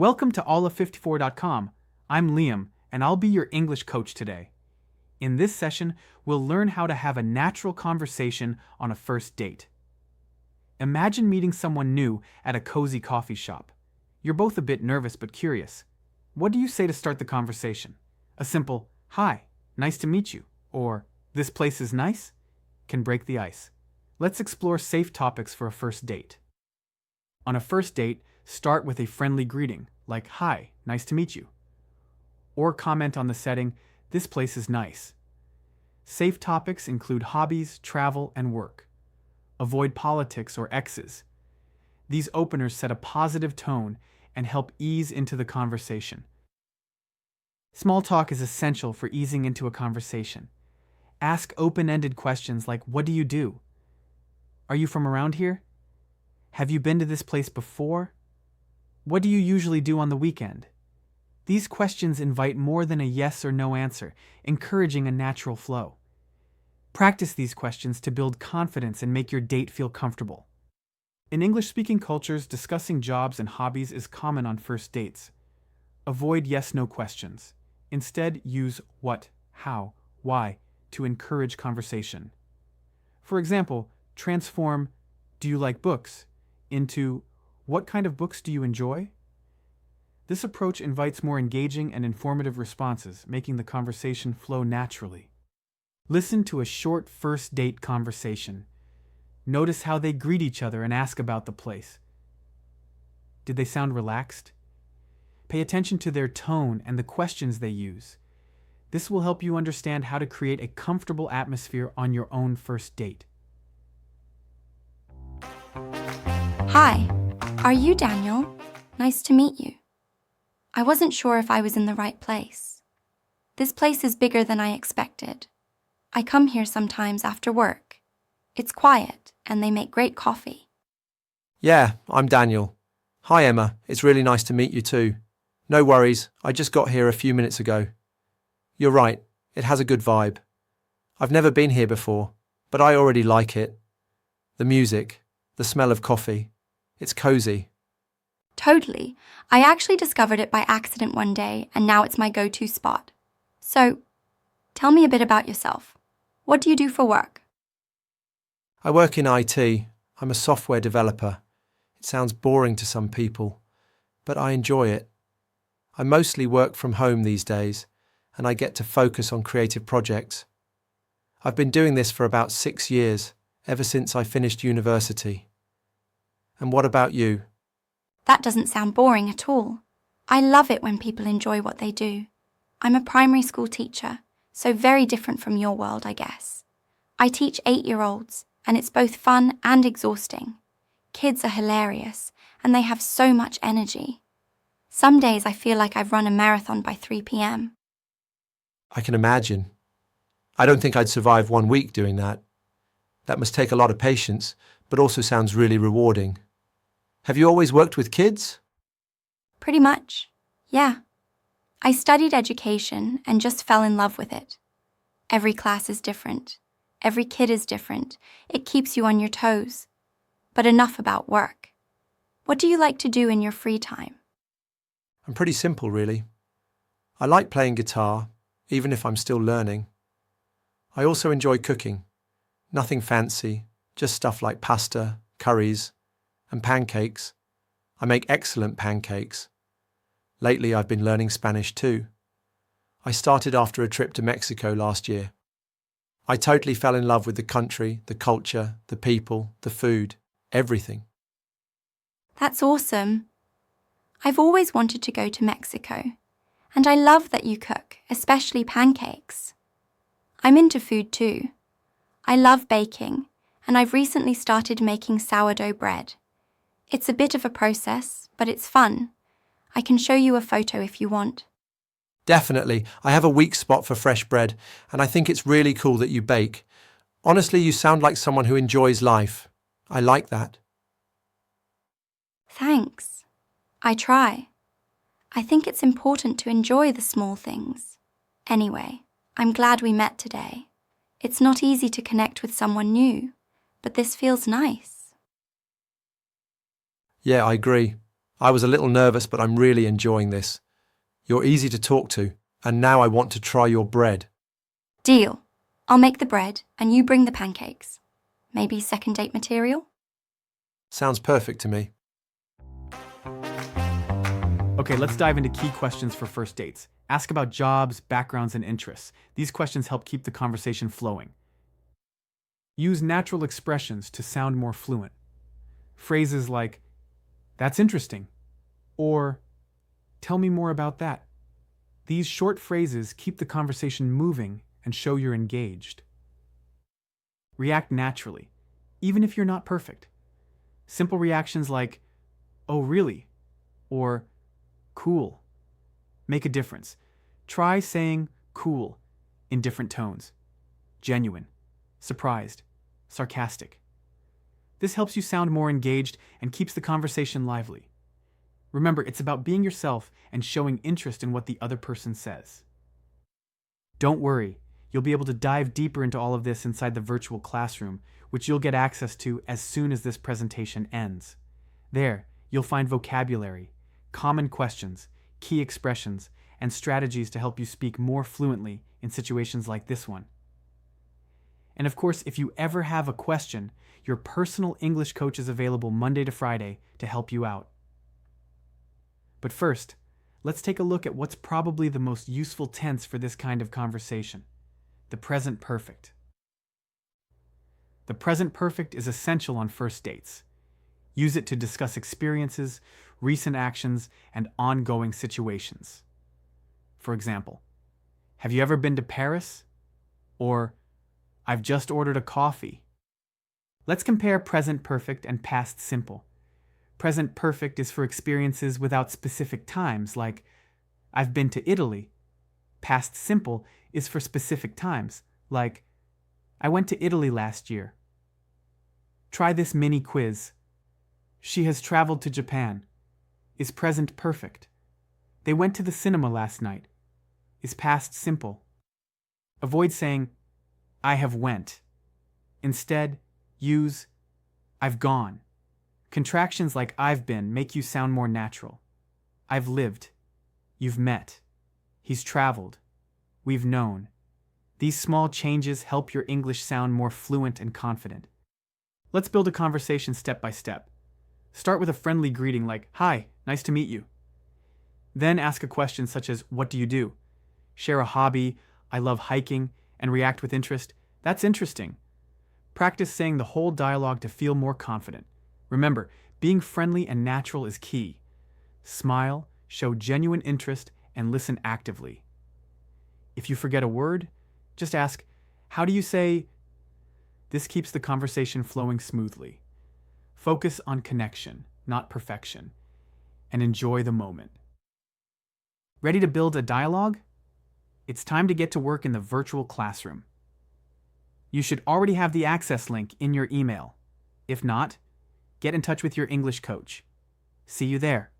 Welcome to Aula54.com. I'm Liam, and I'll be your English coach today. In this session, we'll learn how to have a natural conversation on a first date. Imagine meeting someone new at a cozy coffee shop. You're both a bit nervous but curious. What do you say to start the conversation? A simple, "Hi, nice to meet you," or "This place is nice?" can break the ice. Let's explore safe topics for a first date. On a first date, start with a friendly greeting, like "Hi, nice to meet you." Or comment on the setting, "This place is nice." Safe topics include hobbies, travel, and work. Avoid politics or exes. These openers set a positive tone and help ease into the conversation. Small talk is essential for easing into a conversation. Ask open-ended questions like, "What do you do?" "Are you from around here?" "Have you been to this place before?" "What do you usually do on the weekend?" These questions invite more than a yes or no answer, encouraging a natural flow. Practice these questions to build confidence and make your date feel comfortable. In English-speaking cultures, discussing jobs and hobbies is common on first dates. Avoid yes-no questions. Instead, use what, how, why to encourage conversation. For example, transform "Do you like books?" into "What kind of books do you enjoy?" This approach invites more engaging and informative responses, making the conversation flow naturally. Listen to a short first date conversation. Notice how they greet each other and ask about the place. Did they sound relaxed? Pay attention to their tone and the questions they use. This will help you understand how to create a comfortable atmosphere on your own first date. Hi, are you Daniel? Nice to meet you. I wasn't sure if I was in the right place. This place is bigger than I expected. I come here sometimes after work. It's quiet, and they make great coffee. Yeah, I'm Daniel. Hi Emma, it's really nice to meet you too. No worries, I just got here a few minutes ago. You're right, it has a good vibe. I've never been here before, but I already like it. The music, the smell of coffee, it's cozy. Totally. I actually discovered it by accident one day, and now it's my go-to spot. So, tell me a bit about yourself. What do you do for work? I work in IT. I'm a software developer. It sounds boring to some people, but I enjoy it. I mostly work from home these days, and I get to focus on creative projects. I've been doing this for about 6 years, ever since I finished university. And what about you? That doesn't sound boring at all. I love it when people enjoy what they do. I'm a primary school teacher, so very different from your world, I guess. I teach 8-year-olds, and it's both fun and exhausting. Kids are hilarious, and they have so much energy. Some days I feel like I've run a marathon by 3 p.m. I can imagine. I don't think I'd survive 1 week doing that. That must take a lot of patience, but also sounds really rewarding. Have you always worked with kids? Pretty much, yeah. I studied education and just fell in love with it. Every class is different. Every kid is different. It keeps you on your toes. But enough about work. What do you like to do in your free time? I'm pretty simple, really. I like playing guitar, even if I'm still learning. I also enjoy cooking. Nothing fancy, just stuff like pasta, curries, and pancakes. I make excellent pancakes. Lately, I've been learning Spanish too. I started after a trip to Mexico last year. I totally fell in love with the country, the culture, the people, the food, everything. That's awesome. I've always wanted to go to Mexico, and I love that you cook, especially pancakes. I'm into food too. I love baking, and I've recently started making sourdough bread. It's a bit of a process, but it's fun. I can show you a photo if you want. Definitely. I have a weak spot for fresh bread, and I think it's really cool that you bake. Honestly, you sound like someone who enjoys life. I like that. Thanks. I try. I think it's important to enjoy the small things. Anyway, I'm glad we met today. It's not easy to connect with someone new, but this feels nice. Yeah, I agree. I was a little nervous, but I'm really enjoying this. You're easy to talk to, and now I want to try your bread. Deal. I'll make the bread and you bring the pancakes. Maybe second date material? Sounds perfect to me. Okay, let's dive into key questions for first dates. Ask about jobs, backgrounds, and interests. These questions help keep the conversation flowing. Use natural expressions to sound more fluent. Phrases like, "That's interesting," or "Tell me more about that." These short phrases keep the conversation moving and show you're engaged. React naturally, even if you're not perfect. Simple reactions like, "Oh, really?" or "Cool," make a difference. Try saying "cool" in different tones. Genuine, surprised, sarcastic. This helps you sound more engaged and keeps the conversation lively. Remember, it's about being yourself and showing interest in what the other person says. Don't worry, you'll be able to dive deeper into all of this inside the virtual classroom, which you'll get access to as soon as this presentation ends. There, you'll find vocabulary, common questions, key expressions, and strategies to help you speak more fluently in situations like this one. And of course, if you ever have a question, your personal English coach is available Monday to Friday to help you out. But first, let's take a look at what's probably the most useful tense for this kind of conversation: the present perfect. The present perfect is essential on first dates. Use it to discuss experiences, recent actions, and ongoing situations. For example, "Have you ever been to Paris?" Or, "I've just ordered a coffee." Let's compare present perfect and past simple. Present perfect is for experiences without specific times, like "I've been to Italy." Past simple is for specific times, like "I went to Italy last year." Try this mini quiz. "She has traveled to Japan" is present perfect. "They went to the cinema last night" is past simple. Avoid saying "I have went." Instead, use "I've gone." Contractions like "I've been" make you sound more natural. "I've lived." "You've met." "He's traveled." "We've known." These small changes help your English sound more fluent and confident. Let's build a conversation step by step. Start with a friendly greeting like, "Hi, nice to meet you." Then ask a question such as, "What do you do?" Share a hobby, "I love hiking," and react with interest, "That's interesting." Practice saying the whole dialogue to feel more confident. Remember, being friendly and natural is key. Smile, show genuine interest, and listen actively. If you forget a word, just ask, "How do you say?" This keeps the conversation flowing smoothly. Focus on connection, not perfection, and enjoy the moment. Ready to build a dialogue? It's time to get to work in the virtual classroom. You should already have the access link in your email. If not, get in touch with your English coach. See you there.